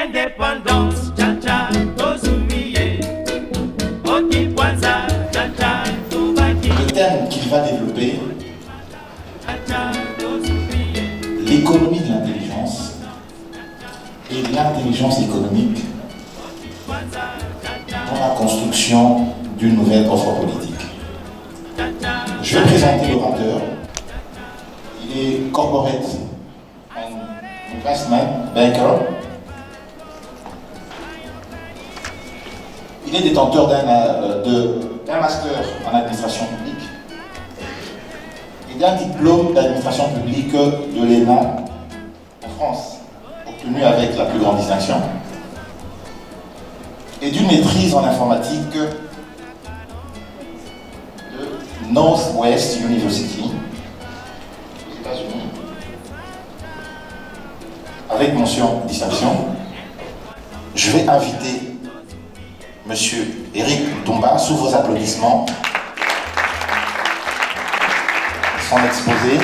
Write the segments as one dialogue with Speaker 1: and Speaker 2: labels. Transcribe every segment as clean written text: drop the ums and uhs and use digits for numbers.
Speaker 1: indépendance, tcha-tcha, tozumiye, okikwanza, tcha-tcha, tubaki.
Speaker 2: Le thème qu'il va développer,
Speaker 1: Tcha-tcha, tozumiye.
Speaker 2: l'économie de l'intelligence et l'intelligence économique dans la construction d'une nouvelle offre politique. Je vais présenter l'orateur. Il est Corporate and Investment Banker. Il est détenteur d'un master en administration publique et d'un diplôme d'administration publique de l'ENA en France, obtenu avec la plus grande distinction, et d'une maîtrise en informatique de Northwest University aux États-Unis, avec mention distinction. Je vais inviter Monsieur Éric Toumba, sous vos applaudissements, son exposé.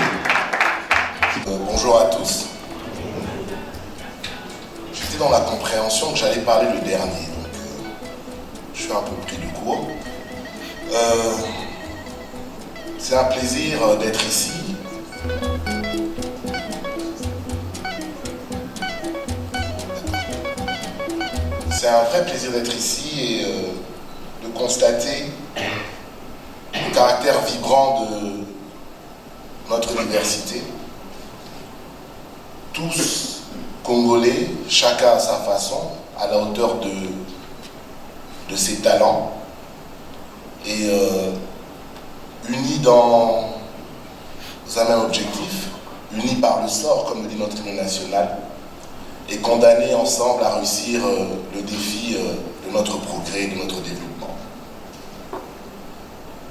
Speaker 3: Bonjour à tous. J'étais dans la compréhension que j'allais parler le dernier, donc je suis un peu pris du cours. C'est un plaisir d'être ici. C'est un vrai plaisir d'être ici et de constater le caractère vibrant de notre université. Tous Congolais, chacun à sa façon, à la hauteur de ses talents, et unis dans un même objectif, unis par le sort, comme le dit notre hymne national, et condamnés ensemble à réussir le défi de notre progrès et de notre développement.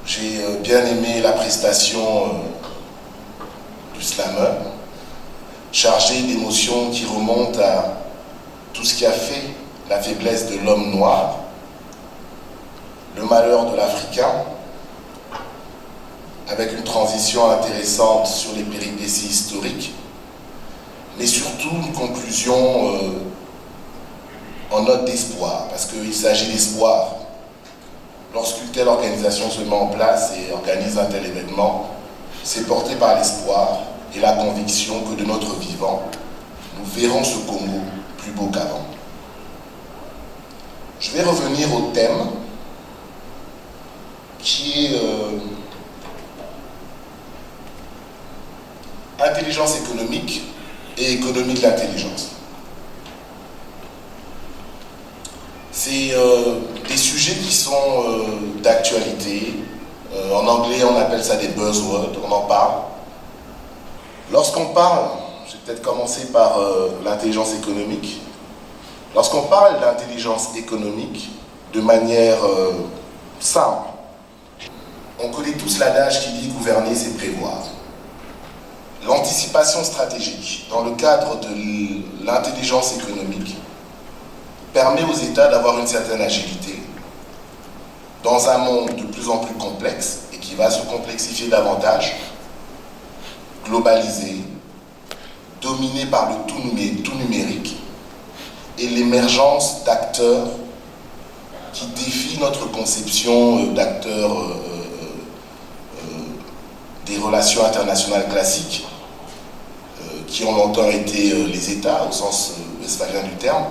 Speaker 3: J'ai bien aimé la prestation du slammer, chargé d'émotions qui remontent à tout ce qui a fait la faiblesse de l'homme noir, le malheur de l'Africain, avec une transition intéressante sur les péripéties historiques, mais surtout une conclusion en note d'espoir, parce qu'il s'agit d'espoir. Lorsqu'une telle organisation se met en place et organise un tel événement, c'est porté par l'espoir et la conviction que de notre vivant, nous verrons ce Congo plus beau qu'avant. Je vais revenir au thème qui est intelligence économique et économie de l'intelligence. C'est des sujets qui sont d'actualité. En anglais, on appelle ça des buzzwords, on en parle. Lorsqu'on parle, je vais peut-être commencer par l'intelligence économique. Lorsqu'on parle d'intelligence économique de manière simple, on connaît tous l'adage qui dit gouverner, c'est prévoir. L'anticipation stratégique dans le cadre de l'intelligence économique permet aux États d'avoir une certaine agilité dans un monde de plus en plus complexe et qui va se complexifier davantage, globalisé, dominé par le tout numérique et l'émergence d'acteurs qui défient notre conception d'acteurs des relations internationales classiques, qui ont longtemps été les États, au sens westphalien du terme,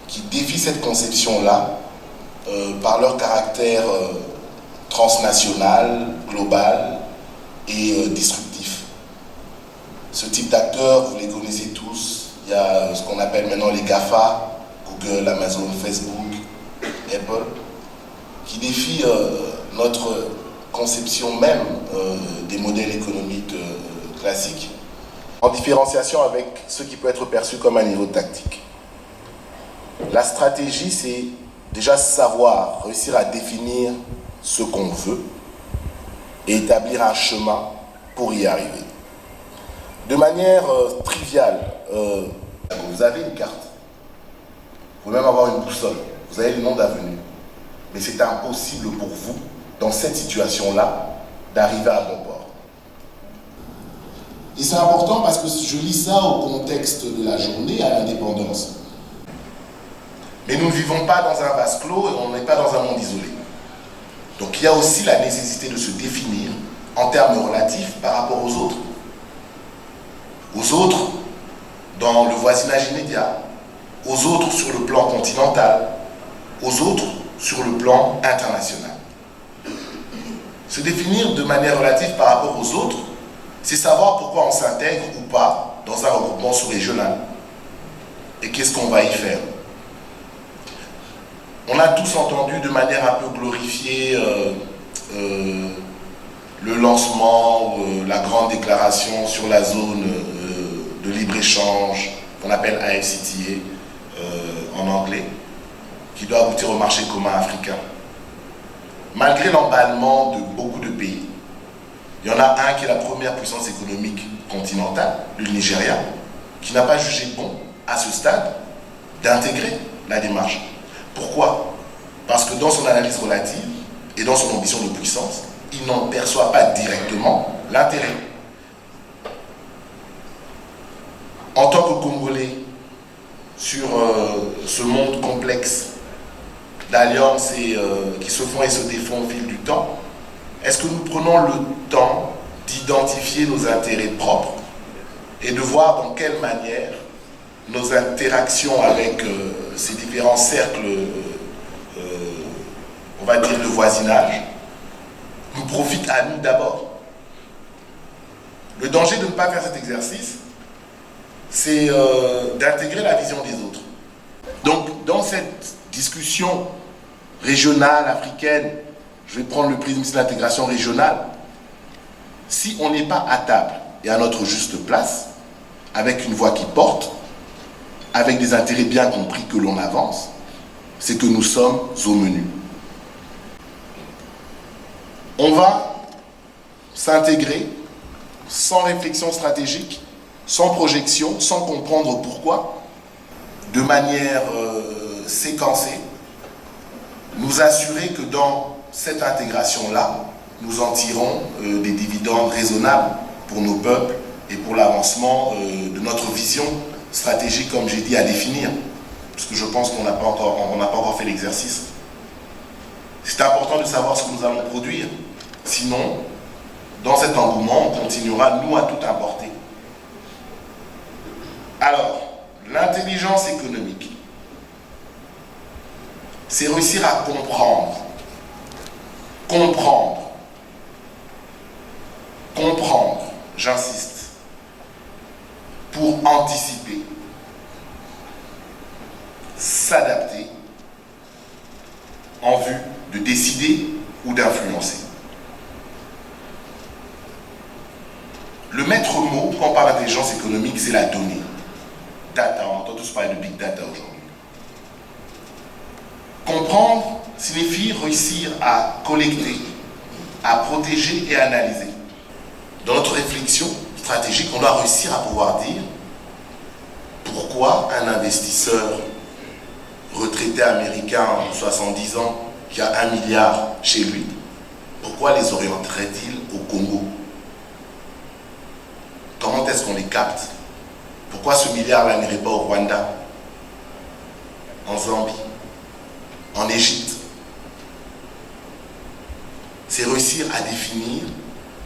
Speaker 3: qui défient cette conception-là par leur caractère transnational, global et disruptif. Ce type d'acteurs, vous les connaissez tous. Il y a ce qu'on appelle maintenant les GAFA, Google, Amazon, Facebook, Apple, qui défient notre conception même des modèles économiques classiques, en différenciation avec ce qui peut être perçu comme un niveau tactique. La stratégie, c'est déjà savoir, réussir à définir ce qu'on veut et établir un chemin pour y arriver. De manière triviale, vous avez une carte, vous pouvez même avoir une boussole, vous avez le nom d'avenue, mais c'est impossible pour vous, dans cette situation-là, d'arriver à bon port. Et c'est important parce que je lis ça au contexte de la journée à l'indépendance. Mais nous ne vivons pas dans un vase clos et on n'est pas dans un monde isolé. Donc il y a aussi la nécessité de se définir en termes relatifs par rapport aux autres. Aux autres dans le voisinage immédiat, aux autres sur le plan continental, aux autres sur le plan international. Se définir de manière relative par rapport aux autres, c'est savoir pourquoi on s'intègre ou pas dans un regroupement sous-régional. Et qu'est-ce qu'on va y faire? On a tous entendu de manière un peu glorifiée le lancement, la grande déclaration sur la zone de libre-échange qu'on appelle AFCTA en anglais, qui doit aboutir au marché commun africain. Malgré l'emballement de beaucoup de pays, il y en a un qui est la première puissance économique continentale, le Nigeria, qui n'a pas jugé bon, à ce stade, d'intégrer la démarche. Pourquoi? Parce que dans son analyse relative et dans son ambition de puissance, il n'en perçoit pas directement l'intérêt. En tant que Congolais, sur ce monde complexe d'alliances qui se font et se défont au fil du temps, est-ce que nous prenons le temps d'identifier nos intérêts propres et de voir dans quelle manière nos interactions avec ces différents cercles, on va dire de voisinage, nous profitent à nous d'abord? Le danger de ne pas faire cet exercice, c'est d'intégrer la vision des autres. Donc, dans cette discussion régionale, africaine, je vais prendre le prisme de l'intégration régionale, si on n'est pas à table et à notre juste place, avec une voix qui porte, avec des intérêts bien compris que l'on avance, c'est que nous sommes au menu. On va s'intégrer sans réflexion stratégique, sans projection, sans comprendre pourquoi, de manière séquencée, nous assurer que dans cette intégration-là, nous en tirons des dividendes raisonnables pour nos peuples et pour l'avancement de notre vision stratégique, comme j'ai dit, à définir, parce que je pense qu'on n'a pas encore fait l'exercice. C'est important de savoir ce que nous allons produire, sinon, dans cet engouement, on continuera, nous, à tout importer. Alors, l'intelligence économique, c'est réussir à comprendre, j'insiste, pour anticiper, s'adapter en vue de décider ou d'influencer. Le maître mot, quand on parle d'intelligence économique, c'est la donnée. Data, on entend tous parler de big data aujourd'hui. Comprendre signifie réussir à collecter, à protéger et à analyser. Dans notre réflexion stratégique, on doit réussir à pouvoir dire pourquoi un investisseur retraité américain de 70 ans qui a 1 milliard chez lui, pourquoi les orienterait-il au Congo? Comment est-ce qu'on les capte? Pourquoi ce milliard-là n'irait pas au Rwanda, en Zambie, en Égypte? C'est réussir à définir,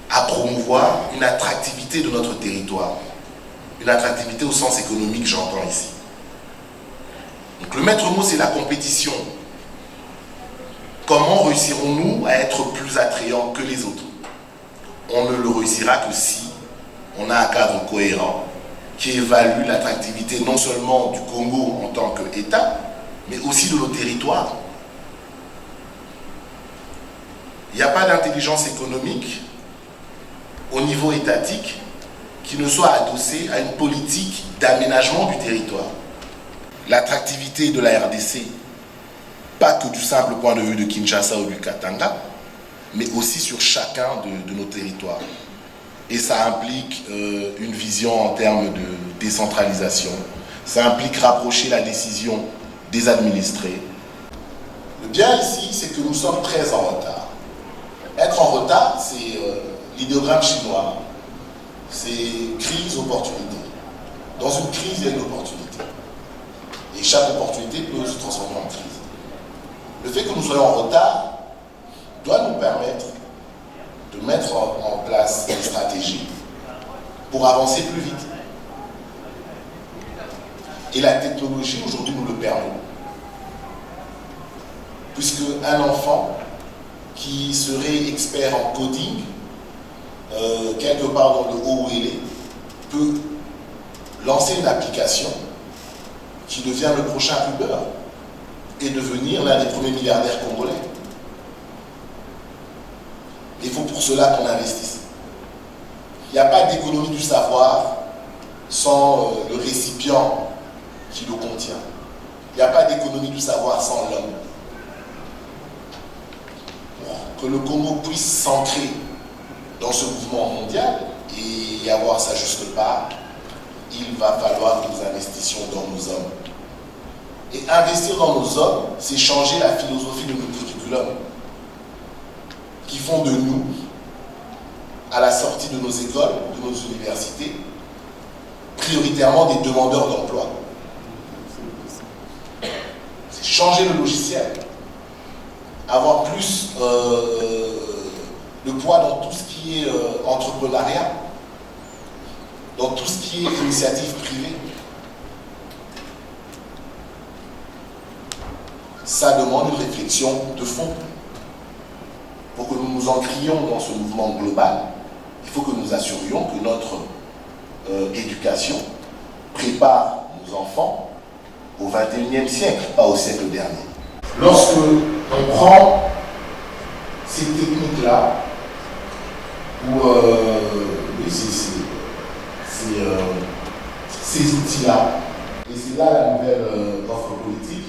Speaker 3: à promouvoir une attractivité de notre territoire. Une attractivité au sens économique, j'entends ici. Donc le maître mot, c'est la compétition. Comment réussirons-nous à être plus attrayants que les autres? On ne le réussira que si on a un cadre cohérent qui évalue l'attractivité non seulement du Congo en tant qu'État, mais aussi de nos territoires. Il n'y a pas d'intelligence économique au niveau étatique qui ne soit adossée à une politique d'aménagement du territoire. L'attractivité de la RDC, pas que du simple point de vue de Kinshasa ou du Katanga, mais aussi sur chacun de nos territoires. Et ça implique une vision en termes de décentralisation. Ça implique rapprocher la décision des administrés. Le bien ici, c'est que nous sommes très en retard. Être en retard, c'est l'idéogramme chinois. c'est crise, opportunité. Dans une crise, il y a une opportunité. Et chaque opportunité peut se transformer en crise. Le fait que nous soyons en retard doit nous permettre de mettre en place des stratégies pour avancer plus vite. Et la technologie aujourd'hui nous le permet. Puisque un enfant qui serait expert en coding, quelque part dans le haut où il est, peut lancer une application qui devient le prochain Uber et devenir l'un des premiers milliardaires congolais. Il faut pour cela qu'on investisse. Il n'y a pas d'économie du savoir sans le récipient qui le contient. Il n'y a pas d'économie du savoir sans l'homme. Pour que le Congo puisse s'ancrer dans ce mouvement mondial et y avoir sa juste part, il va falloir que nous investissions dans nos hommes. Et investir dans nos hommes, c'est changer la philosophie de nos curriculums qui font de nous, à la sortie de nos écoles, de nos universités, prioritairement des demandeurs d'emploi. C'est changer le logiciel, avoir plus le poids dans tout ce qui est entrepreneuriat, dans tout ce qui est initiative privée. Ça demande une réflexion de fond. Pour que nous nous encrions dans ce mouvement global, il faut que nous assurions que notre éducation prépare nos enfants au XXIe siècle, pas au siècle dernier. Lorsque on prend ces techniques-là, ou ces outils-là, et c'est là la nouvelle offre politique,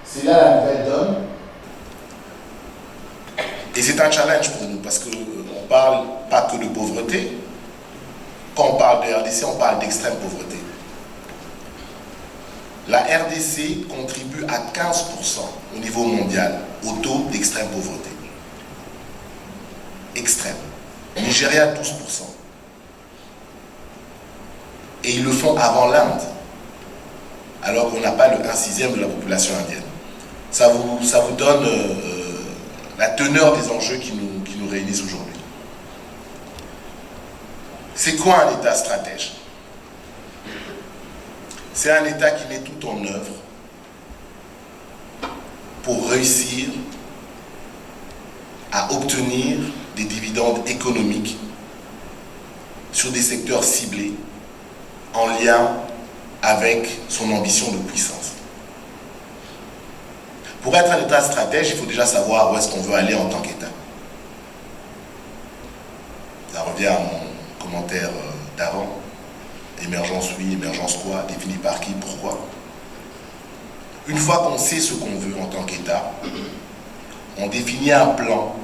Speaker 3: c'est là la nouvelle donne. Et c'est un challenge pour nous parce qu'on ne parle pas que de pauvreté. Quand on parle de RDC, on parle d'extrême pauvreté. La RDC contribue à 15% au niveau mondial au taux d'extrême pauvreté. Extrême. Nigeria, 12%. Et ils le font avant l'Inde, alors qu'on n'a pas le 1/6 de la population indienne. Ça vous donne la teneur des enjeux qui nous réunissent aujourd'hui. C'est quoi un État stratège? C'est un État qui met tout en œuvre pour réussir à obtenir des dividendes économiques sur des secteurs ciblés en lien avec son ambition de puissance. Pour être un État stratège, il faut déjà savoir où est-ce qu'on veut aller en tant qu'État. Ça revient à mon commentaire d'avant. Émergence oui, émergence quoi, défini par qui, pourquoi. Une fois qu'on sait ce qu'on veut en tant qu'État, on définit un plan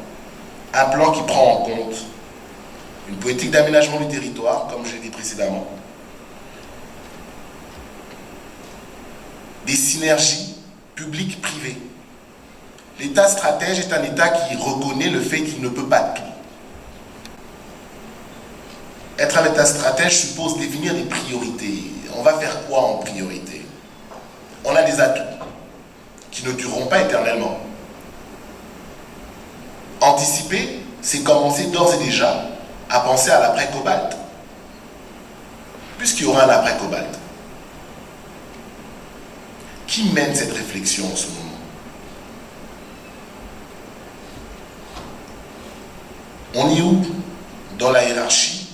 Speaker 3: qui prend en compte une politique d'aménagement du territoire, comme je l'ai dit précédemment, des synergies publiques-privées. L'État stratège est un État qui reconnaît le fait qu'il ne peut pas tout. Être un État stratège suppose définir des priorités. On va faire quoi en priorité? On a des atouts qui ne dureront pas éternellement. Anticiper, c'est commencer d'ores et déjà à penser à l'après-cobalt. Puisqu'il y aura un après-cobalt. Qui mène cette réflexion en ce moment? On est où dans la hiérarchie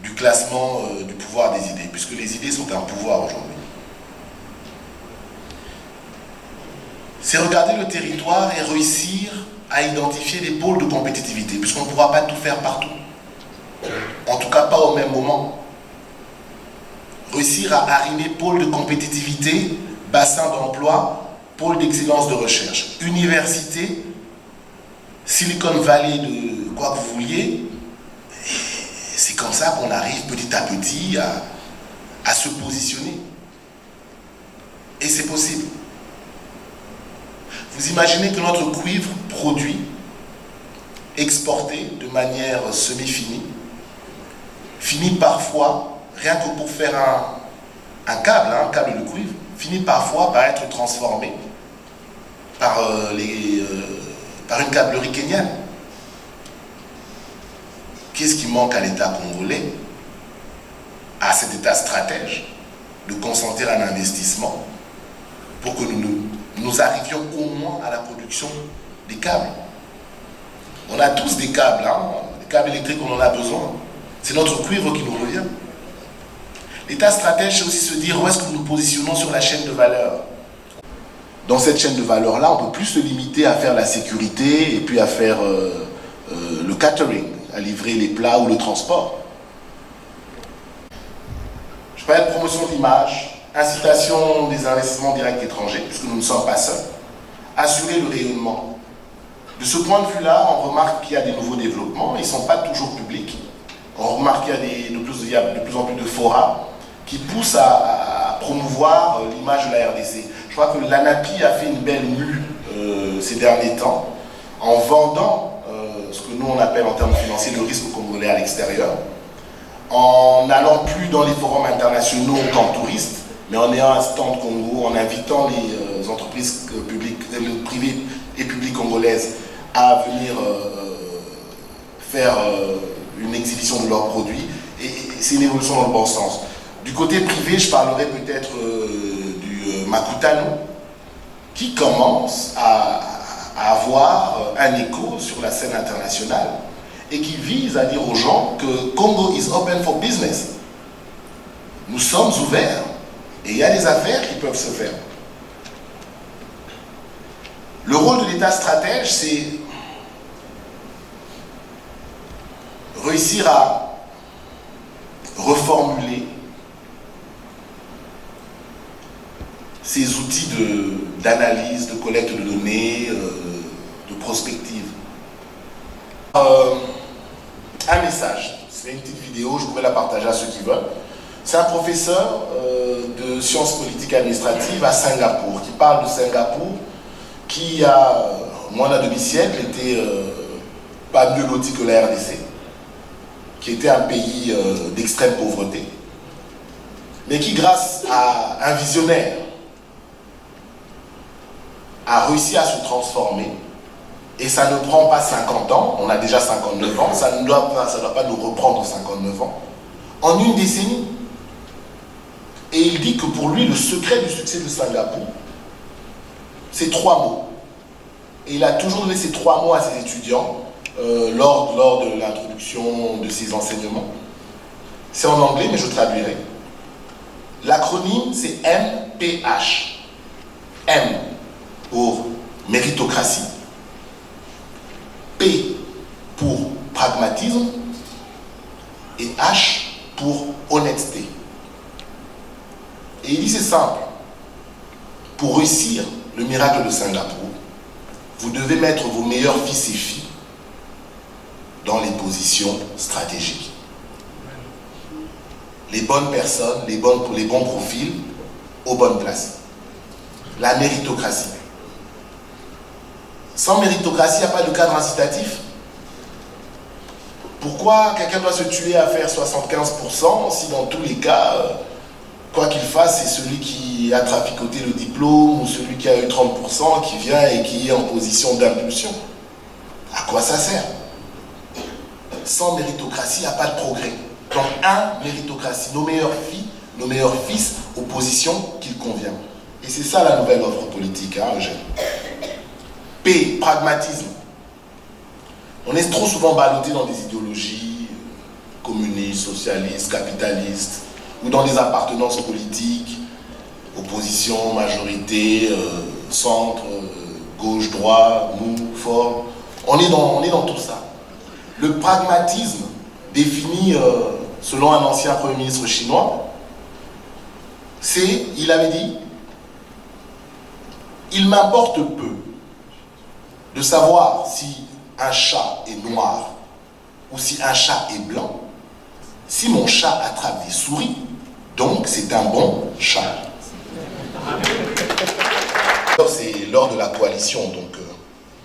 Speaker 3: du classement du pouvoir des idées, puisque les idées sont un pouvoir aujourd'hui. C'est regarder le territoire et réussir à identifier des pôles de compétitivité, puisqu'on ne pourra pas tout faire partout. En tout cas, pas au même moment. Réussir à arrimer pôle de compétitivité, bassin d'emploi, pôle d'excellence de recherche, université, Silicon Valley de quoi que vous vouliez. C'est comme ça qu'on arrive petit à petit à se positionner. Et c'est possible. Vous imaginez que notre cuivre produit, exporté de manière semi-finie, finit parfois, rien que pour faire un câble, un câble de cuivre, finit parfois par être transformé par une câblerie kenyane. Qu'est-ce qui manque à l'État congolais, à cet État stratège, de consentir un investissement pour que nous arrivions au moins à la production des câbles? On a tous des câbles, des câbles électriques, on en a besoin. C'est notre cuivre qui nous revient. L'État stratège, c'est aussi se dire où est-ce que nous nous positionnons sur la chaîne de valeur. Dans cette chaîne de valeur-là, on ne peut plus se limiter à faire la sécurité et puis à faire le catering, à livrer les plats ou le transport. Je parlais de promotion de l'image, incitation des investissements directs étrangers, puisque nous ne sommes pas seuls, assurer le rayonnement. De ce point de vue-là, on remarque qu'il y a des nouveaux développements, ils ne sont pas toujours publics. On remarque qu'il y a de plus en plus de forums qui poussent à promouvoir l'image de la RDC. Je crois que l'ANAPI a fait une belle mue ces derniers temps en vendant ce que nous on appelle en termes financiers le risque congolais à l'extérieur, en n'allant plus dans les forums internationaux qu'en touriste, mais en ayant un stand Congo, en invitant les entreprises privées et publiques congolaises à venir faire une exhibition de leurs produits, et c'est une évolution dans le bon sens. Du côté privé, je parlerai peut-être du Makutano, qui commence à avoir un écho sur la scène internationale et qui vise à dire aux gens que Congo is open for business. Nous sommes ouverts et il y a des affaires qui peuvent se faire. Le rôle de l'État stratège, c'est réussir à reformuler ces outils d'analyse, de collecte de données, de prospective. Un message, c'est une petite vidéo, je pourrais la partager à ceux qui veulent. C'est un professeur de sciences politiques et administratives à Singapour, qui parle de Singapour, qui il y a moins d'un demi-siècle était pas mieux loti que la RDC, qui était un pays d'extrême pauvreté, mais qui grâce à un visionnaire a réussi à se transformer, et ça ne prend pas 50 ans, on a déjà 59 ans, ça ne doit pas nous reprendre 59 ans, en une décennie. Et il dit que pour lui, le secret du succès de Singapour, c'est 3 mots. Et il a toujours donné ces 3 mots à ses étudiants lors de l'introduction de ses enseignements. C'est en anglais, mais je traduirai. L'acronyme, c'est MPH. M pour méritocratie. P pour pragmatisme. Et H pour honnêteté. Et il dit c'est simple. Pour réussir le miracle de Singapour, vous devez mettre vos meilleurs fils et filles dans les positions stratégiques. Les bonnes personnes, les bons profils aux bonnes places. La méritocratie. Sans méritocratie, il n'y a pas de cadre incitatif. Pourquoi quelqu'un doit se tuer à faire 75% si dans tous les cas, quoi qu'il fasse, c'est celui qui a traficoté le diplôme ou celui qui a eu 30% qui vient et qui est en position d'impulsion? À quoi ça sert? Sans méritocratie, il n'y a pas de progrès. Donc, méritocratie, nos meilleures filles, nos meilleurs fils aux positions qu'il convient. Et c'est ça la nouvelle offre politique, Eugène. P, pragmatisme. On est trop souvent ballotté dans des idéologies communistes, socialistes, capitalistes, ou dans des appartenances politiques, opposition, majorité, centre, gauche, droit, mou, fort. On est dans tout ça. Le pragmatisme, défini selon un ancien Premier ministre chinois, c'est, il avait dit, il m'importe peu de savoir si un chat est noir ou si un chat est blanc, si mon chat attrape des souris, donc c'est un bon chat. C'est l'heure de la coalition, donc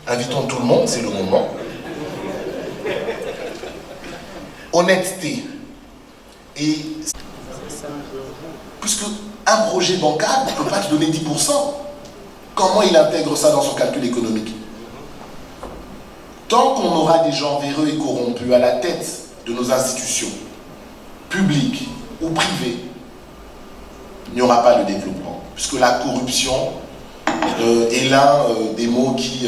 Speaker 3: invitons tout le monde, c'est le moment. Honnêteté. Et puisque un projet bancal ne peut pas te donner 10%, comment il intègre ça dans son calcul économique? Tant qu'on aura des gens véreux et corrompus à la tête de nos institutions, publiques ou privées, il n'y aura pas de développement. Puisque la corruption est l'un des mots qui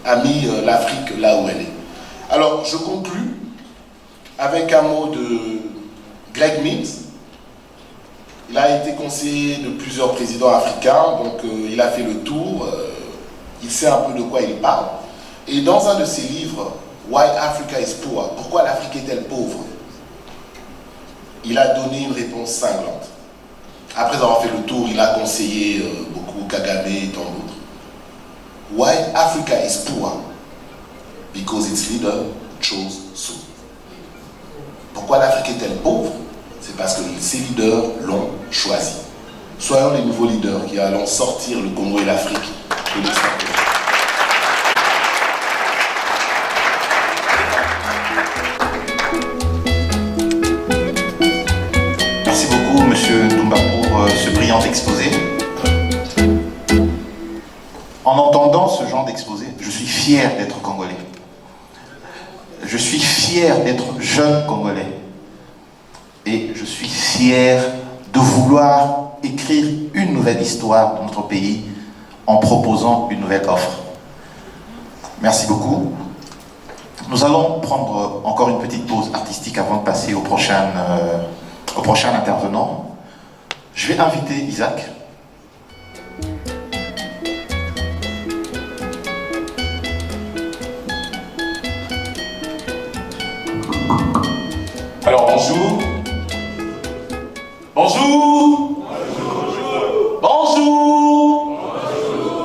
Speaker 3: a mis l'Afrique là où elle est. Alors, je conclus avec un mot de Greg Mills. Il a été conseiller de plusieurs présidents africains, donc il a fait le tour, il sait un peu de quoi il parle. Et dans un de ses livres, Why Africa is Poor, pourquoi l'Afrique est-elle pauvre, il a donné une réponse cinglante. Après avoir fait le tour, il a conseillé beaucoup Kagame et tant d'autres. Why Africa is poor? Because its leader chose so. Pourquoi l'Afrique est-elle pauvre? C'est parce que ses leaders l'ont choisi. Soyons les nouveaux leaders qui allons sortir le Congo et l'Afrique de l'esclavage.
Speaker 2: Merci beaucoup, Monsieur Ndoumba, pour ce brillant exposé. En entendant ce genre d'exposé, je suis fier d'être Congolais. Je suis fier d'être jeune Congolais. Et je suis fier de vouloir écrire une nouvelle histoire de notre pays en proposant une nouvelle offre. Merci beaucoup. Nous allons prendre encore une petite pause artistique avant de passer au prochain intervenant. Je vais inviter Isaac.
Speaker 4: Alors bonjour. Bonjour. Bonjour. Bonjour.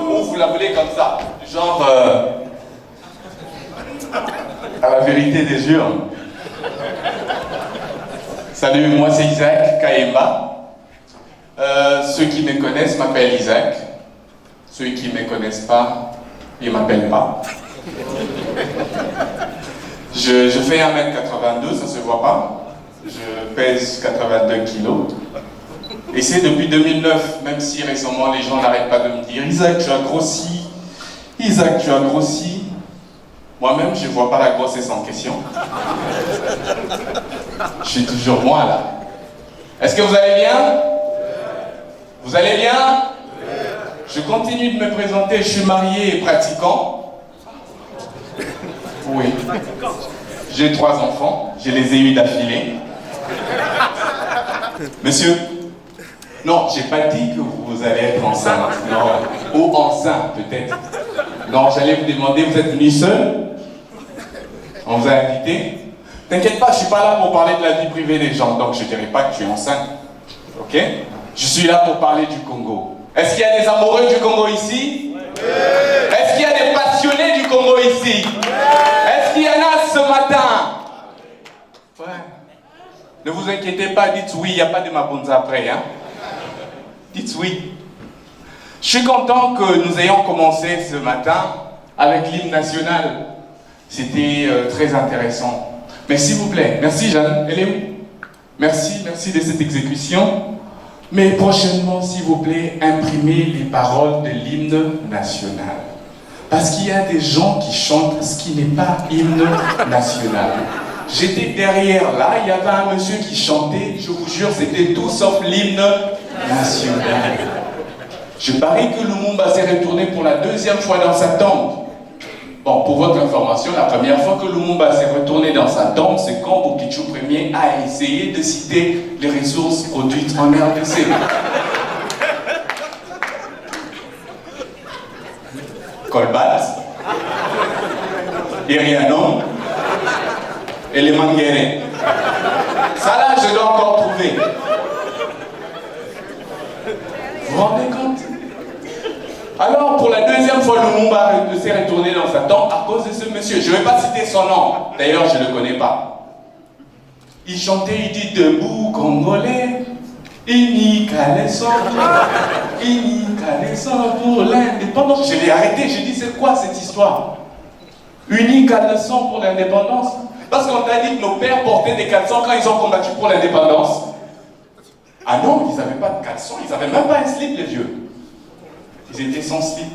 Speaker 4: Ou vous l'appelez comme ça, genre à la vérité des urnes. Salut, moi c'est Isaac Kayemba. Ceux qui me connaissent m'appellent Isaac. Ceux qui ne me connaissent pas, ils ne m'appellent pas. Je fais 1m82, ça ne se voit pas. Je pèse 82 kilos. Et c'est depuis 2009, même si récemment les gens n'arrêtent pas de me dire « Isaac, tu as grossi. Isaac, tu as grossi. » Moi-même, je ne vois pas la grossesse en question. Je suis toujours moi, là. Est-ce que vous allez bien? Vous allez bien? Je continue de me présenter, je suis marié et pratiquant. Oui. J'ai 3 enfants, je les ai eus d'affilée. Monsieur, non, j'ai pas dit que vous allez être enceinte. Non, ou enceinte peut-être. Non, j'allais vous demander, vous êtes venu seul? On vous a invité? T'inquiète pas, je suis pas là pour parler de la vie privée des gens, donc je dirais pas que tu es enceinte. Ok? Je suis là pour parler du Congo. Est-ce qu'il y a des amoureux du Congo ici? Oui. Est-ce qu'il y a des passionnés du Congo ici? Oui. Est-ce qu'il y en a ce matin? Ouais. Ne vous inquiétez pas, dites oui, il n'y a pas de mabonza après. Hein? Dites oui. Je suis content que nous ayons commencé ce matin avec l'hymne national. C'était très intéressant. Mais s'il vous plaît, merci Jeanne, elle est où? Merci de cette exécution. Mais prochainement, s'il vous plaît, imprimez les paroles de l'hymne national. Parce qu'il y a des gens qui chantent ce qui n'est pas hymne national. J'étais derrière là, il y avait un monsieur qui chantait, je vous jure, c'était tout sauf l'hymne national. Je parie que Lumumba s'est retourné pour la 2e fois dans sa tombe. Bon, pour votre information, la première fois que Lumumba s'est retourné dans sa tombe, c'est quand Bokichu Ier a essayé de citer les ressources produites en RDC. Colbat, Irianon et les Manguérés. Ça là, je dois encore trouver. Vous vous rendez compte? Alors, pour la 2e fois, Lumumba s'est retourné dans sa tombe à cause de ce monsieur. Je ne vais pas citer son nom. D'ailleurs, je ne le connais pas. Il chantait, il dit « Debout, Congolais, unis qu'à l'essor pour l'indépendance. » Je l'ai arrêté, j'ai dit « C'est quoi cette histoire? Unis qu'à l'essor pour l'indépendance ?» Parce parce qu'on t'a dit que nos pères portaient des caleçons quand ils ont combattu pour l'indépendance? Ah non, ils n'avaient pas de caleçon, ils n'avaient même pas un slip, les vieux. Ils étaient sans slip.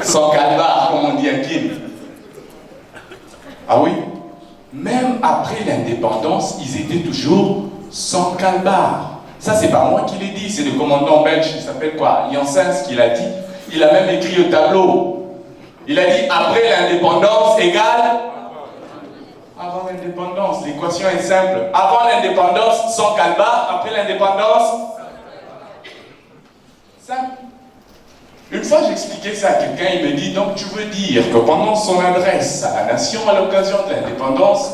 Speaker 4: Sans calbar, comme on dit à Kim. Ah oui? Même après l'indépendance, ils étaient toujours sans calbar. Ça, c'est pas moi qui l'ai dit, c'est le commandant belge qui s'appelle quoi? Janssens qui l'a dit. Il a même écrit au tableau. Il a dit après l'indépendance égale avant l'indépendance. L'équation est simple. Avant l'indépendance, sans calbar. Après l'indépendance, simple. Une fois, j'expliquais ça à quelqu'un, il me dit, donc tu veux dire que pendant son adresse à la nation à l'occasion de l'indépendance,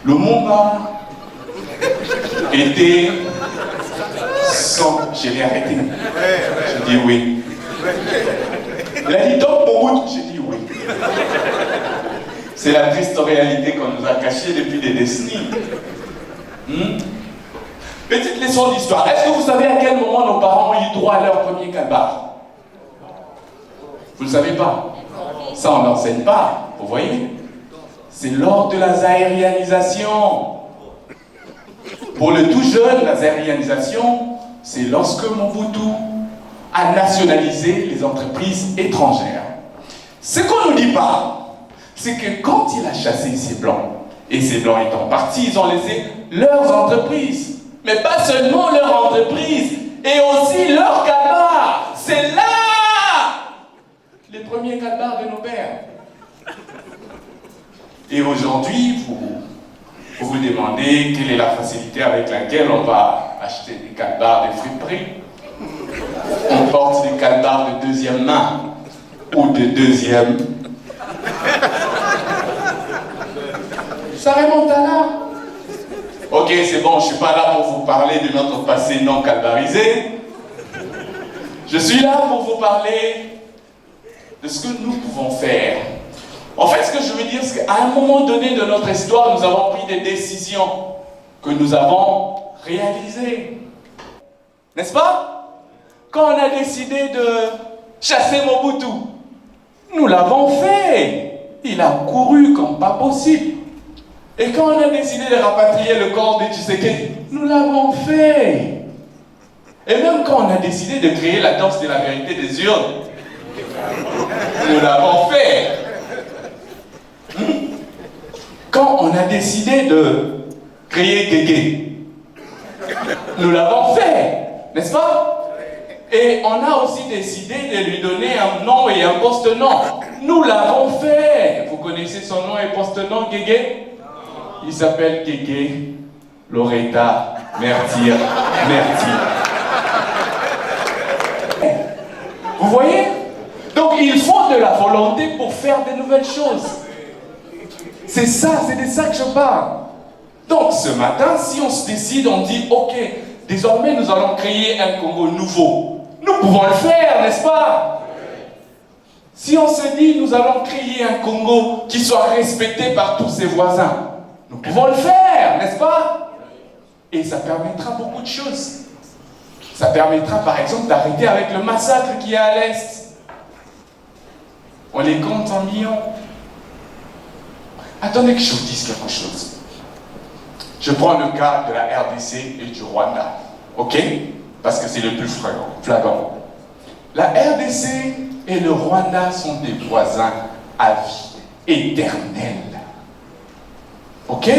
Speaker 4: Lumumba était sans... J'ai rien arrêté. J'ai dit oui. Il a dit donc Mobutu, j'ai dit oui. C'est la triste réalité qu'on nous a cachée depuis des décennies. Petite leçon d'histoire. Est-ce que vous savez à quel moment nos parents ont eu droit à leur premier calbar? Vous ne le savez pas? Ça, on n'enseigne pas. Vous voyez? C'est lors de la zaïrianisation. Pour le tout jeune, la zaïrianisation, c'est lorsque Mobutu a nationalisé les entreprises étrangères. Ce qu'on ne nous dit pas, c'est que quand il a chassé ces blancs, et ces blancs étant partis, ils ont laissé leurs entreprises. Mais pas seulement leur entreprise, et aussi leur calbar. C'est là les premiers calbars de nos pères. Et aujourd'hui, vous vous demandez quelle est la facilité avec laquelle on va acheter des calbars de friperie. On porte des calbars de deuxième main ou de deuxième. Ça remonte à là. Ok, c'est bon, je ne suis pas là pour vous parler de notre passé non calvarisé. Je suis là pour vous parler de ce que nous pouvons faire. En fait, ce que je veux dire, c'est qu'à un moment donné de notre histoire, nous avons pris des décisions que nous avons réalisées. N'est-ce pas? Quand on a décidé de chasser Mobutu, nous l'avons fait. Il a couru comme pas possible. Et quand on a décidé de rapatrier le corps de Tshisekedi, nous l'avons fait. Et même quand on a décidé de créer la danse de la vérité des urnes, nous l'avons fait. Quand on a décidé de créer Guégué, nous l'avons fait, n'est-ce pas? Et on a aussi décidé de lui donner un nom et un poste-nom. Nous l'avons fait. Vous connaissez son nom et poste-nom, Guégué? Il s'appelle Guégué Loretta Mertir. Vous voyez? Donc il faut de la volonté pour faire de nouvelles choses. C'est ça, c'est de ça que je parle. Donc ce matin, si on se décide, on dit, ok, désormais nous allons créer un Congo nouveau. Nous pouvons le faire, n'est-ce pas? Si on se dit, nous allons créer un Congo qui soit respecté par tous ses voisins, nous pouvons le faire, n'est-ce pas? Et ça permettra beaucoup de choses. Ça permettra par exemple d'arrêter avec le massacre qui est à l'Est. On les compte en millions. Attendez que je vous dise quelque chose. Je prends le cas de la RDC et du Rwanda. Ok? Parce que c'est le plus flagrant. La RDC et le Rwanda sont des voisins à vie éternelle. Ok?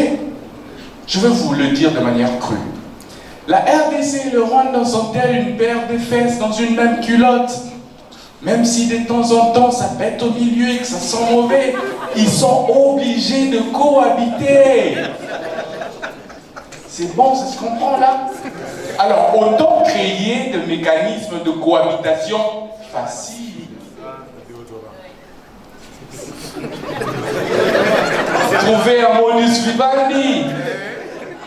Speaker 4: Je vais vous le dire de manière crue. La RDC et le Rwanda sont-elles une paire de fesses dans une même culotte? Même si de temps en temps ça pète au milieu et que ça sent mauvais, ils sont obligés de cohabiter. C'est bon, ça se comprend là? Alors, autant créer des mécanismes de cohabitation faciles. Trouver un modus vivendi.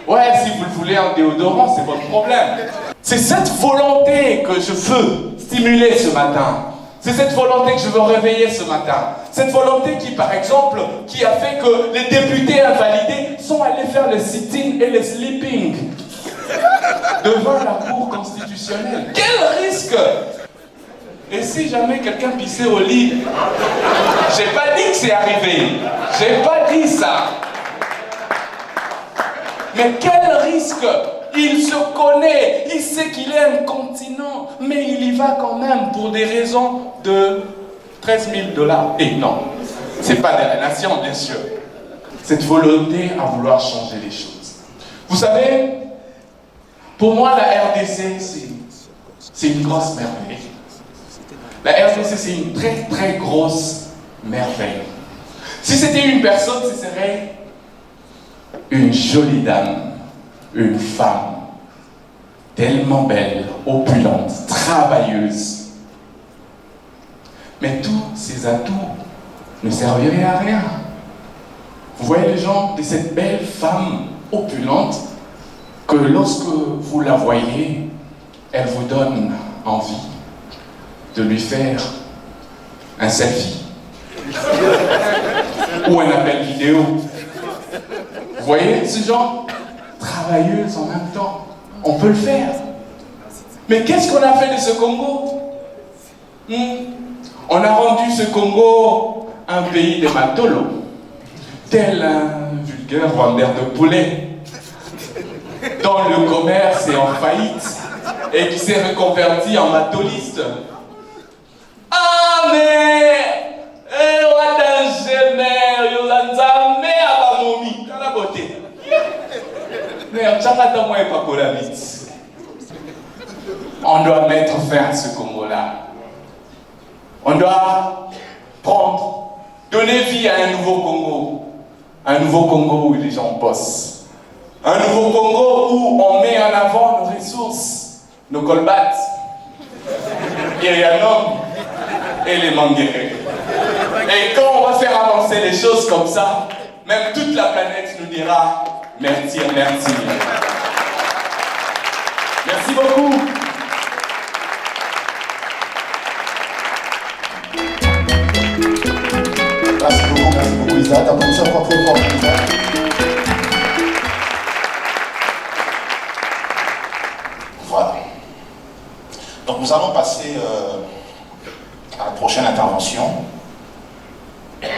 Speaker 4: Ouais, si vous le voulez en déodorant, c'est votre problème. C'est cette volonté que je veux stimuler ce matin. C'est cette volonté que je veux réveiller ce matin. Cette volonté qui, par exemple, qui a fait que les députés invalidés sont allés faire le sitting et le sleeping devant la Cour constitutionnelle. Quel risque! Et si jamais quelqu'un pissait au lit? J'ai pas dit que c'est arrivé. J'ai pas dit ça. Mais quel risque? Il se connaît, il sait qu'il est incontinent, mais il y va quand même pour des raisons de 13 000 $. Et non, c'est pas de la nation, bien sûr. Cette volonté à vouloir changer les choses. Vous savez, pour moi, la RDC, c'est une grosse merveille. La RDC, c'est une très très grosse merveille. Si c'était une personne, ce serait une jolie dame, une femme, tellement belle, opulente, travailleuse. Mais tous ces atouts ne serviraient à rien. Vous voyez les gens de cette belle femme opulente, que lorsque vous la voyez, elle vous donne envie de lui faire un selfie ou un appel vidéo. Vous voyez ce genre travailleuse en même temps, on peut le faire. Mais qu'est-ce qu'on a fait de ce Congo? On a rendu ce Congo un pays de matolo, tel un vulgaire vendeur de poulet, dont le commerce est en faillite et qui s'est reconverti en matoliste. Ah mais la beauté. On doit mettre fin à ce Congo-là. On doit donner vie à un nouveau Congo. Un nouveau Congo où les gens bossent. Un nouveau Congo où on met en avant nos ressources, nos colbates, Irianom et les Manguéré. Et quand on va faire avancer les choses comme ça, même toute la planète nous dira merci, merci. Merci beaucoup.
Speaker 2: Merci beaucoup Isa. T'applaudis encore très fort, Isa. Voilà. Donc nous allons passer à la prochaine intervention.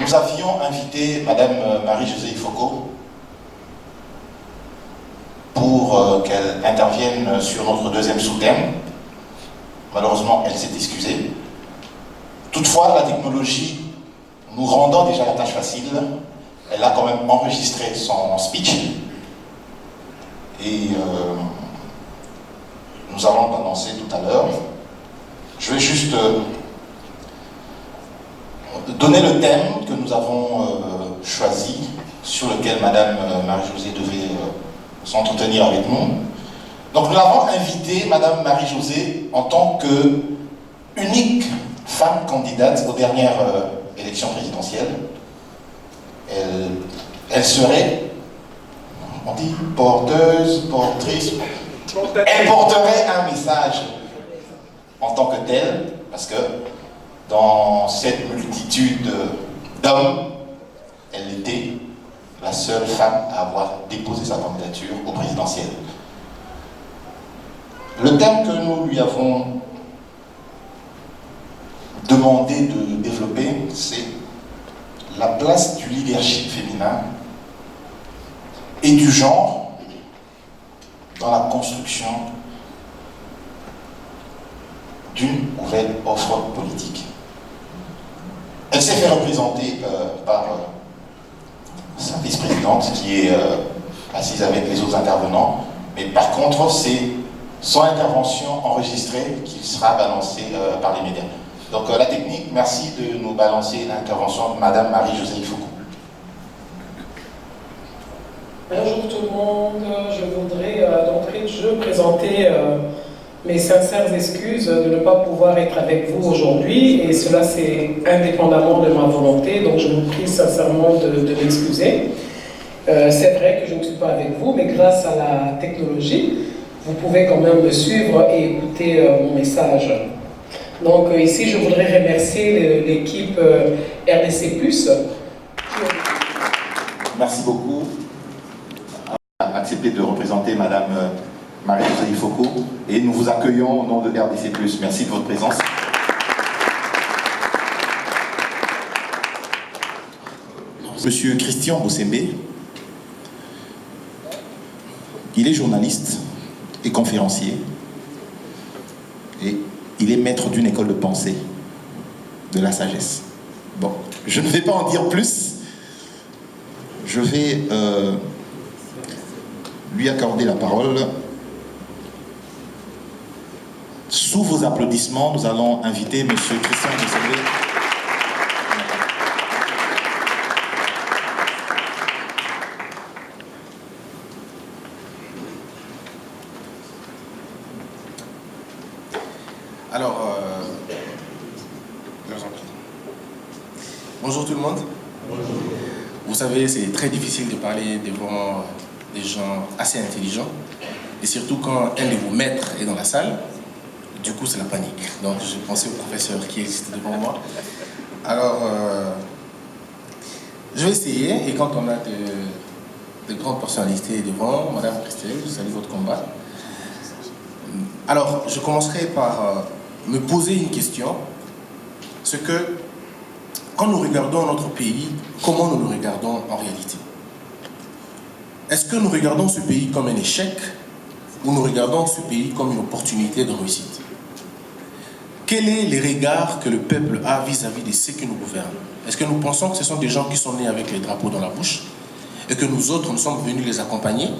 Speaker 2: Nous avions invité Madame Marie-Josée Ifoko pour qu'elle intervienne sur notre deuxième sous-thème. Malheureusement, elle s'est excusée. Toutefois, la technologie nous rendant déjà la tâche facile, elle a quand même enregistré son speech. Et nous allons l'annoncer tout à l'heure. Je vais juste donner le thème que nous avons choisi, sur lequel Madame Marie-Josée devait s'entretenir avec nous. Donc nous avons invité Madame Marie-Josée en tant que unique femme candidate aux dernières élections présidentielles. Elle serait, on dit, porteuse, portrice. Elle porterait un message en tant que telle, parce que dans cette multitude d'hommes, elle était la seule femme à avoir déposé sa candidature au présidentiel. Le thème que nous lui avons demandé de développer, c'est la place du leadership féminin et du genre dans la construction d'une nouvelle offre politique. Elle s'est fait représenter par sa vice-présidente qui est assise avec les autres intervenants, mais par contre c'est son intervention enregistrée qui sera balancée par les médias. Donc la technique, merci de nous balancer l'intervention de Madame Marie-Josée Ifoko.
Speaker 5: Bonjour tout le monde, je voudrais d'entrée de jeu présenter mes sincères excuses de ne pas pouvoir être avec vous aujourd'hui, et cela c'est indépendamment de ma volonté, donc je vous prie sincèrement de m'excuser. C'est vrai que je ne suis pas avec vous, mais grâce à la technologie, vous pouvez quand même me suivre et écouter mon message. Donc ici, je voudrais remercier l'équipe RDC+.
Speaker 2: Merci beaucoup. Accepté de représenter Madame Marie-Josée Ifoko et nous vous accueillons au nom de RDC+. Merci de votre présence. Monsieur Christian Bossembe, il est journaliste et conférencier et il est maître d'une école de pensée, de la sagesse. Bon, je ne vais pas en dire plus. Je vais lui accorder la parole. Sous vos applaudissements, nous allons inviter Monsieur Christian Bossembe.
Speaker 6: Alors, je vous en prie. Bonjour tout le monde. Bonjour. Vous savez, c'est très difficile de parler devant des gens assez intelligents. Et surtout quand un de vos maîtres est dans la salle, du coup c'est la panique. Donc je pensais au professeur qui existe devant moi. Alors, je vais essayer, et quand on a de grandes personnalités devant, Madame Christelle, je salue votre combat. Alors, je commencerai par me poser une question. C'est que, quand nous regardons notre pays, comment nous le regardons en réalité? Est-ce que nous regardons ce pays comme un échec ou nous regardons ce pays comme une opportunité de réussite? Quel est le regard que le peuple a vis-à-vis de ceux qui nous gouvernent? Est-ce que nous pensons que ce sont des gens qui sont nés avec les drapeaux dans la bouche et que nous autres, nous sommes venus les accompagner?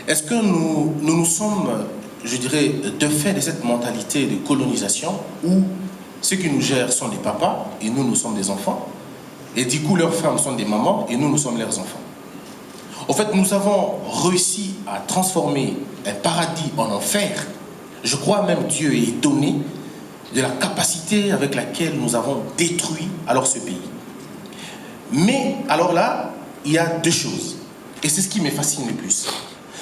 Speaker 6: Est-ce que nous sommes, je dirais, de fait de cette mentalité de colonisation où ceux qui nous gèrent sont des papas et nous sommes des enfants, et du coup leurs femmes sont des mamans et nous sommes leurs enfants? En fait, nous avons réussi à transformer un paradis en enfer. Je crois même Dieu est étonné de la capacité avec laquelle nous avons détruit alors ce pays. Mais alors là, il y a deux choses, et c'est ce qui me fascine le plus.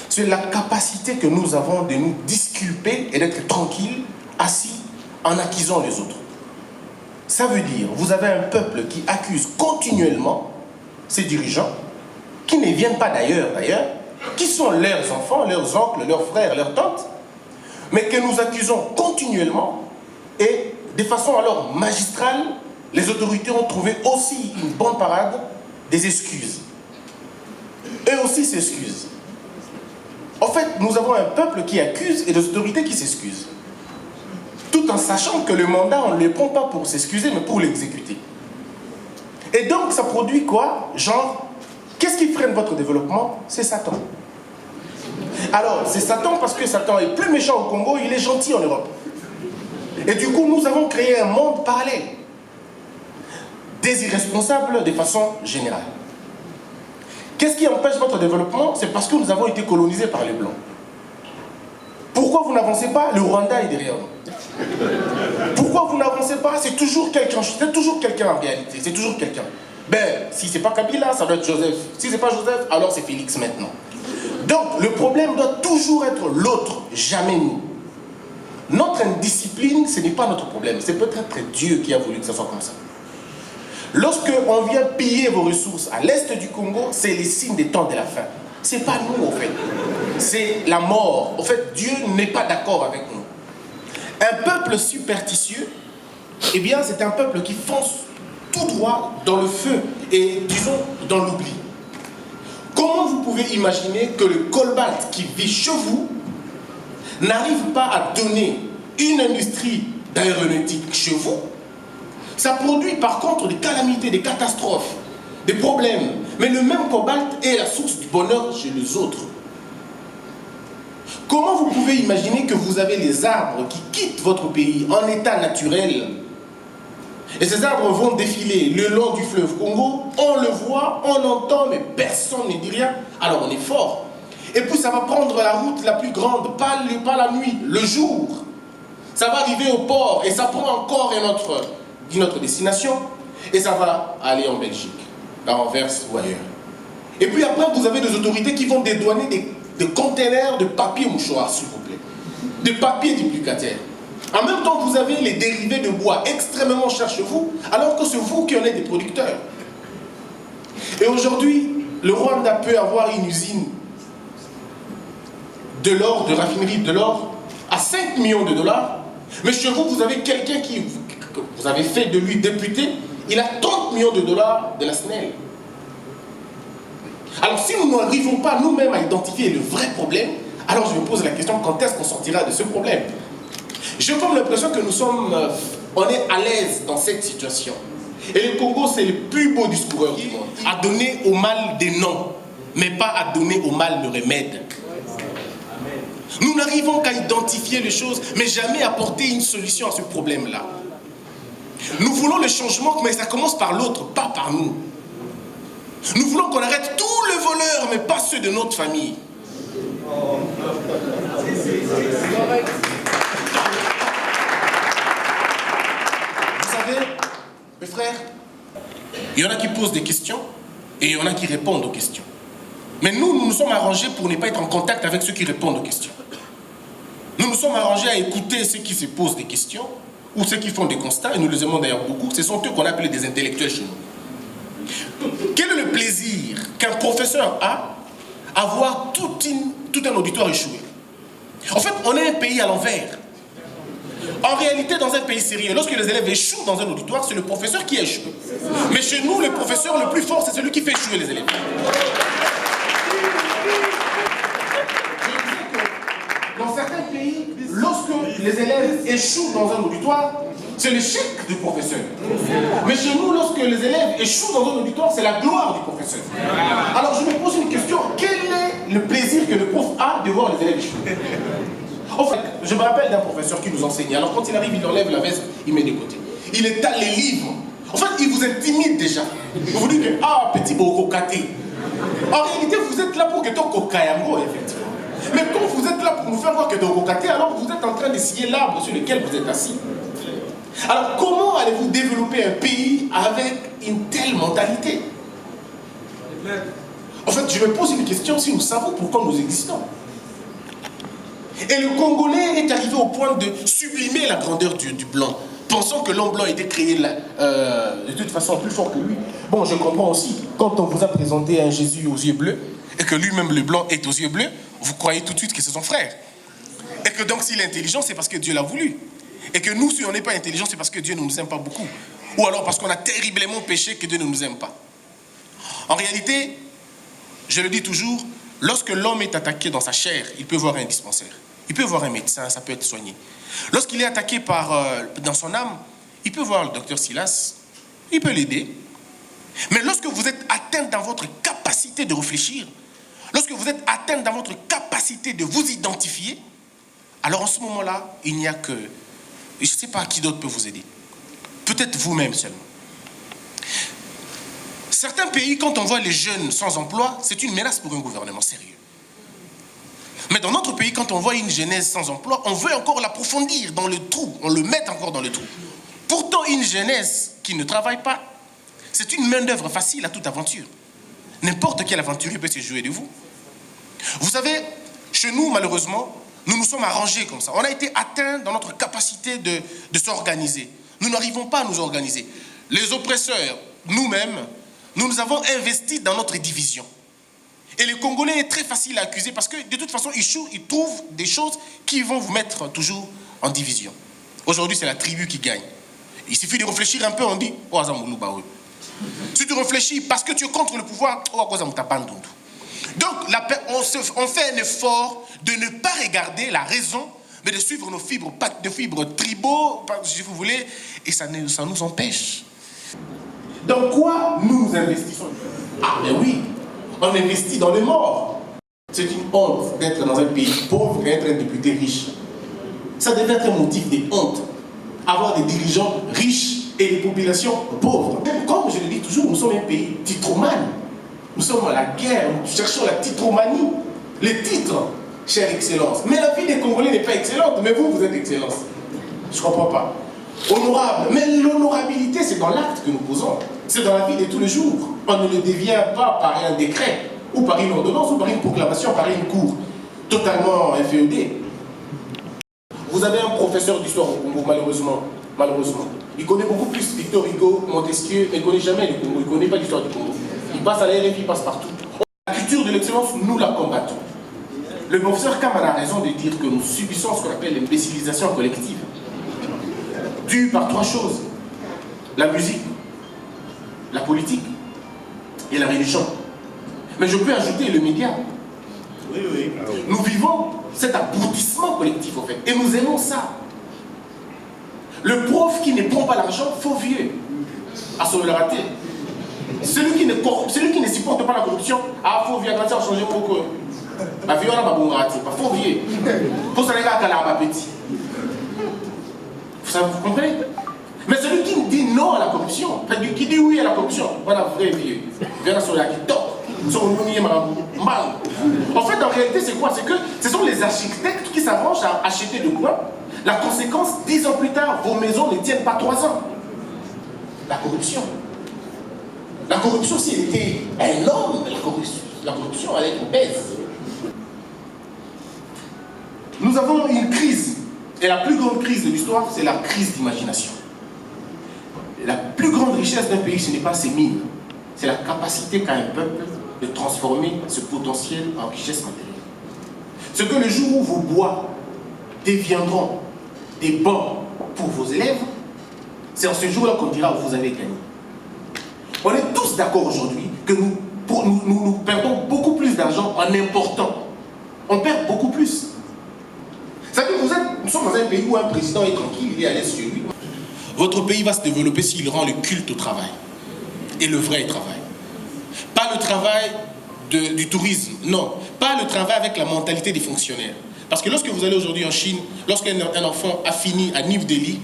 Speaker 6: C'est la capacité que nous avons de nous disculper et d'être tranquilles, assis, en accusant les autres. Ça veut dire, vous avez un peuple qui accuse continuellement ses dirigeants, qui ne viennent pas d'ailleurs, qui sont leurs enfants, leurs oncles, leurs frères, leurs tantes, mais que nous accusons continuellement, et de façon alors magistrale, les autorités ont trouvé aussi une bonne parade des excuses. Eux aussi s'excusent. En fait, nous avons un peuple qui accuse et des autorités qui s'excusent. Tout en sachant que le mandat, on ne le prend pas pour s'excuser, mais pour l'exécuter. Et donc, ça produit quoi? Genre, qu'est-ce qui freine votre développement? C'est Satan. Alors, c'est Satan parce que Satan est plus méchant au Congo, il est gentil en Europe. Et du coup, nous avons créé un monde parallèle. Des irresponsables de façon générale. Qu'est-ce qui empêche votre développement? C'est parce que nous avons été colonisés par les Blancs. Pourquoi vous n'avancez pas? Le Rwanda est derrière nous. Pourquoi vous n'avancez pas? C'est toujours quelqu'un en réalité, c'est toujours quelqu'un. Ben, si c'est pas Kabila, ça doit être Joseph. Si c'est pas Joseph, alors c'est Félix maintenant. Donc, le problème doit toujours être l'autre, jamais nous. Notre indiscipline, ce n'est pas notre problème. C'est peut-être Dieu qui a voulu que ça soit comme ça. Lorsque on vient piller vos ressources à l'est du Congo, c'est les signes des temps de la fin. C'est pas nous, en fait. C'est la mort. En fait, Dieu n'est pas d'accord avec nous. Un peuple superstitieux, eh bien, c'est un peuple qui fonce tout droit dans le feu et, disons, dans l'oubli. Comment vous pouvez imaginer que le cobalt qui vit chez vous n'arrive pas à donner une industrie d'aéronautique chez vous? Ça produit par contre des calamités, des catastrophes, des problèmes. Mais le même cobalt est la source du bonheur chez les autres. Comment vous pouvez imaginer que vous avez les arbres qui quittent votre pays en état naturel? Et ces arbres vont défiler le long du fleuve Congo, on le voit, on l'entend, mais personne ne dit rien. Alors on est fort. Et puis ça va prendre la route la plus grande, pas la nuit, le jour. Ça va arriver au port et ça prend encore une autre destination. Et ça va aller en Belgique, à Anvers ou ailleurs. Et puis après, vous avez des autorités qui vont dédouaner des containers de papier mouchoir, s'il vous plaît. De papier duplicataire. En même temps, vous avez les dérivés de bois extrêmement chers chez vous, alors que c'est vous qui en êtes des producteurs. Et aujourd'hui, le Rwanda peut avoir une usine de l'or, de raffinerie de l'or, à 5 millions de dollars. Mais chez vous, vous avez quelqu'un qui, vous avez fait de lui député, il a 30 millions de dollars de la SNEL. Alors si nous n'arrivons pas nous-mêmes à identifier le vrai problème, alors je me pose la question, quand est-ce qu'on sortira de ce problème? J'ai comme l'impression que on est à l'aise dans cette situation. Et le Congo, c'est le plus beau discoureur du monde. À donner au mal des noms, mais pas à donner au mal le remède. Nous n'arrivons qu'à identifier les choses, mais jamais à apporter une solution à ce problème-là. Nous voulons le changement, mais ça commence par l'autre, pas par nous. Nous voulons qu'on arrête tous les voleurs, mais pas ceux de notre famille. Vous savez, mes frères, il y en a qui posent des questions et il y en a qui répondent aux questions. Mais nous nous sommes arrangés pour ne pas être en contact avec ceux qui répondent aux questions. Nous nous sommes arrangés à écouter ceux qui se posent des questions ou ceux qui font des constats, et nous les aimons d'ailleurs beaucoup. Ce sont eux qu'on appelle des intellectuels chez nous. Quel est le plaisir qu'un professeur a à voir tout un auditoire échouer? En fait, on est un pays à l'envers. En réalité, dans un pays sérieux, lorsque les élèves échouent dans un auditoire, c'est le professeur qui échoue. Mais chez nous, le professeur le plus fort, c'est celui qui fait échouer les élèves. Dans certains pays, lorsque les élèves échouent dans un auditoire, c'est l'échec du professeur. Mais chez nous, lorsque les élèves échouent dans un auditoire, c'est la gloire du professeur. Alors je me pose une question, quel est le plaisir que le prof a de voir les élèves échouer? En fait, je me rappelle d'un professeur qui nous enseignait. Alors quand il arrive, il enlève la veste, il met de côté. Il étale les livres. En fait, il vous intimide déjà. Il vous dit que, ah, petit beau caté. En réalité, vous êtes là pour que ton cocayango, effectivement. Mais quand vous êtes là pour nous faire voir que ton cocaté, alors vous êtes en train de scier l'arbre sur lequel vous êtes assis. Alors comment allez-vous développer un pays avec une telle mentalité? En fait, je me pose une question, si nous savons pourquoi nous existons. Et le Congolais est arrivé au point de sublimer la grandeur du blanc, pensant que l'homme blanc a été créé de toute façon plus fort que lui. Bon, je comprends aussi, quand on vous a présenté un Jésus aux yeux bleus, et que lui-même le blanc est aux yeux bleus, vous croyez tout de suite que c'est son frère. Et que donc s'il est intelligent, c'est parce que Dieu l'a voulu. Et que nous, si on n'est pas intelligent, c'est parce que Dieu ne nous aime pas beaucoup. Ou alors parce qu'on a terriblement péché que Dieu ne nous aime pas. En réalité, je le dis toujours, lorsque l'homme est attaqué dans sa chair, il peut voir un dispensaire. Il peut voir un médecin, ça peut être soigné. Lorsqu'il est attaqué dans son âme, il peut voir le docteur Silas, il peut l'aider. Mais lorsque vous êtes atteint dans votre capacité de réfléchir, lorsque vous êtes atteint dans votre capacité de vous identifier, alors en ce moment-là, il n'y a que... Je ne sais pas qui d'autre peut vous aider. Peut-être vous-même seulement. Certains pays, quand on voit les jeunes sans emploi, c'est une menace pour un gouvernement sérieux. Mais dans notre pays, quand on voit une jeunesse sans emploi, on veut encore l'approfondir dans le trou, on le met encore dans le trou. Pourtant, une jeunesse qui ne travaille pas, c'est une main-d'œuvre facile à toute aventure. N'importe quel aventurier peut se jouer de vous. Vous savez, chez nous, malheureusement, nous nous sommes arrangés comme ça. On a été atteints dans notre capacité de s'organiser. Nous n'arrivons pas à nous organiser. Les oppresseurs, nous-mêmes, nous avons investi dans notre division. Et le Congolais est très facile à accuser parce que de toute façon, ils trouvent des choses qui vont vous mettre toujours en division. Aujourd'hui, c'est la tribu qui gagne. Il suffit de réfléchir un peu, on dit « Oh, Azamouloubaoué ». Si tu réfléchis parce que tu es contre le pouvoir, « Oh, Azamoutabandundu ». Donc, on fait un effort de ne pas regarder la raison, mais de suivre nos fibres tribaux, si vous voulez, et ça nous empêche. Dans quoi nous investissons? Ah, mais oui, on investit dans les morts. C'est une honte d'être dans un pays pauvre et être un député riche. Ça devait être un motif de honte. Avoir des dirigeants riches et des populations pauvres. Comme je le dis toujours, nous sommes un pays titromane. Nous sommes à la guerre, nous cherchons la titromanie. Les titres, chère Excellence. Mais la vie des Congolais n'est pas excellente, mais vous êtes Excellence. Je ne comprends pas. Honorable. Mais l'honorabilité, c'est dans l'acte que nous posons. C'est dans la vie de tous les jours. On ne le devient pas par un décret, ou par une ordonnance, ou par une proclamation, par une cour totalement inféodée. Vous avez un professeur d'histoire au Congo, malheureusement. Il connaît beaucoup plus Victor Hugo, Montesquieu, mais il ne connaît jamais le Congo, il ne connaît pas l'histoire du Congo. Il passe à la RFI, il passe partout. La culture de l'excellence, nous la combattons. Le professeur Kamara a raison de dire que nous subissons ce qu'on appelle l'imbécilisation collective, due par trois choses: la musique, la politique et la religion. Mais je peux ajouter le média.
Speaker 2: Oui, oui.
Speaker 6: Nous vivons cet aboutissement collectif, en fait. Et nous aimons ça. Le prof qui ne prend pas l'argent, faux vieux. À son raté. Celui qui ne supporte pas la corruption, faux vieux, quand ça a changé beaucoup. Ma vie, on a pas bon raté, pas faux vieux. Pour ça, les gars, petit. Vous comprenez? Mais celui qui dit non à la corruption, qui dit oui à la corruption, voilà, vrai vieux. Viens sur la qui top. En fait, en réalité, c'est quoi? C'est que ce sont les architectes qui s'arrangent à acheter de quoi? La conséquence, 10 ans plus tard, vos maisons ne tiennent pas 3 ans. La corruption. La corruption, si elle était un homme, la corruption, elle est obèse. Nous avons une crise. Et la plus grande crise de l'histoire, c'est la crise d'imagination. La plus grande richesse d'un pays, ce n'est pas ses mines. C'est la capacité qu'a un peuple de transformer ce potentiel en richesse matérielle. Ce que le jour où vos bois deviendront des bancs pour vos élèves, c'est en ce jour-là qu'on dira vous avez gagné. On est tous d'accord aujourd'hui que nous perdons beaucoup plus d'argent en important. On perd beaucoup plus. C'est-à-dire que nous sommes dans un pays où un président est tranquille, il est à l'aise chez lui. Votre pays va se développer s'il rend le culte au travail. Et le vrai travail. Pas le travail du tourisme, non. Pas le travail avec la mentalité des fonctionnaires. Parce que lorsque vous allez aujourd'hui en Chine, lorsqu'un enfant a fini à New Delhi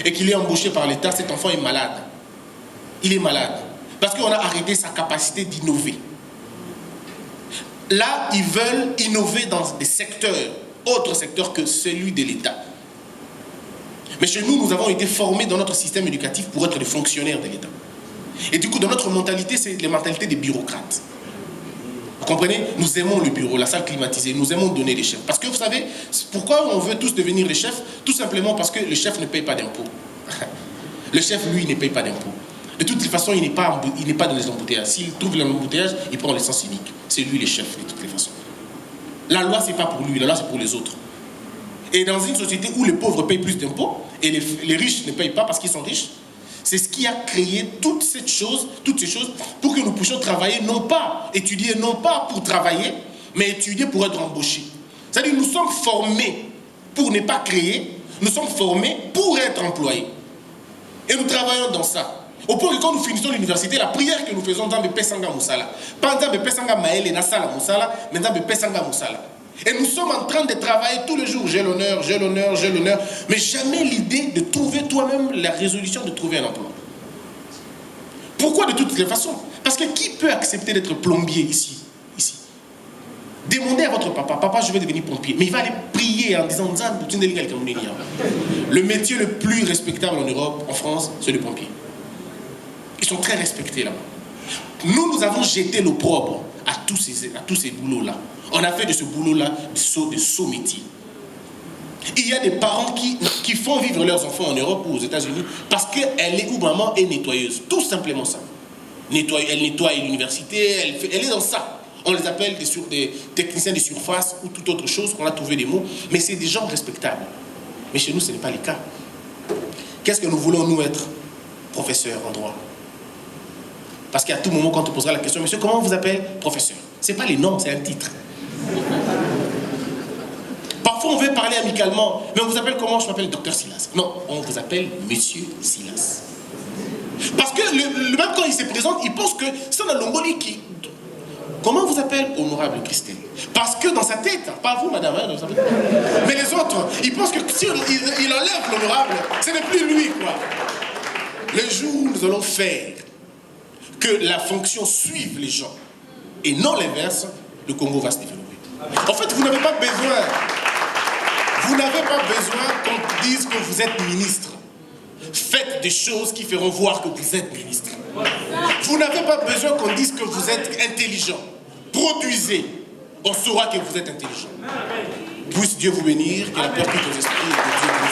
Speaker 6: et qu'il est embauché par l'État, cet enfant est malade. Il est malade. Parce qu'on a arrêté sa capacité d'innover. Là, ils veulent innover dans des secteurs, autres secteurs que celui de l'État. Mais chez nous, nous avons été formés dans notre système éducatif pour être des fonctionnaires de l'État. Et du coup, dans notre mentalité, c'est la mentalité des bureaucrates. Vous comprenez? Nous aimons le bureau, la salle climatisée, nous aimons donner les chefs. Parce que vous savez, pourquoi on veut tous devenir les chefs? Tout simplement parce que le chef ne paye pas d'impôts. Le chef, lui, ne paye pas d'impôts. De toute façon, il n'est pas dans les embouteillages. S'il trouve l'embouteillage, il prend l'essence unique. C'est lui le chef, de toutes les façons. La loi, ce n'est pas pour lui, la loi, c'est pour les autres. Et dans une société où les pauvres payent plus d'impôts et les riches ne payent pas parce qu'ils sont riches, c'est ce qui a créé toutes ces choses pour que nous puissions travailler, non pas étudier, non pas pour travailler, mais étudier pour être embauchés. C'est-à-dire que nous sommes formés pour ne pas créer, nous sommes formés pour être employés. Et nous travaillons dans ça. Au point que quand nous finissons l'université, la prière que nous faisons dans le Pesanga Moussala, pas dans le Pesanga Maël et Nassala Moussala, mais dans le Pesanga Moussala. Et nous sommes en train de travailler tous les jours. J'ai l'honneur, j'ai l'honneur, j'ai l'honneur. Mais jamais l'idée de trouver toi-même la résolution de trouver un emploi. Pourquoi de toutes les façons? Parce que qui peut accepter d'être plombier ici? Demandez à votre papa, papa, je vais devenir pompier. Mais il va aller prier en disant, le métier le plus respectable en Europe, en France, c'est le pompier. Ils sont très respectés là-bas. Nous avons jeté l'opprobre à tous ces boulots-là. On a fait de ce boulot-là de saux métiers. Il y a des parents qui font vivre leurs enfants en Europe ou aux États-Unis parce qu'elle est ou maman est nettoyeuse. Tout simplement ça. Elle nettoie l'université, elle est dans ça. On les appelle des techniciens de surface ou toute autre chose, qu'on a trouvé des mots. Mais c'est des gens respectables. Mais chez nous, ce n'est pas le cas. Qu'est-ce que nous voulons, nous, être? Professeurs en droit. Parce qu'à tout moment, quand on posera la question, monsieur, comment on vous appelle? Professeur. Ce n'est pas les noms, c'est un titre. Parfois, on veut parler amicalement. Mais on vous appelle comment? Je m'appelle Docteur Silas. Non, on vous appelle Monsieur Silas. Parce que même quand il se présente, il pense que c'est un Longoli qui... Comment on vous appelle? Honorable Christelle. Parce que dans sa tête, pas vous, madame, hein, mais les autres, ils pensent que si il enlève l'honorable, ce n'est plus lui, quoi. Le jour où nous allons faire que la fonction suive les gens et non l'inverse, le Congo va se développer. En fait, vous n'avez pas besoin qu'on dise que vous êtes ministre. Faites des choses qui feront voir que vous êtes ministre. Vous n'avez pas besoin qu'on dise que vous êtes intelligent. Produisez. On saura que vous êtes intelligent. Puisse Dieu vous bénir, que la peur quitte vos esprits et que Dieu vous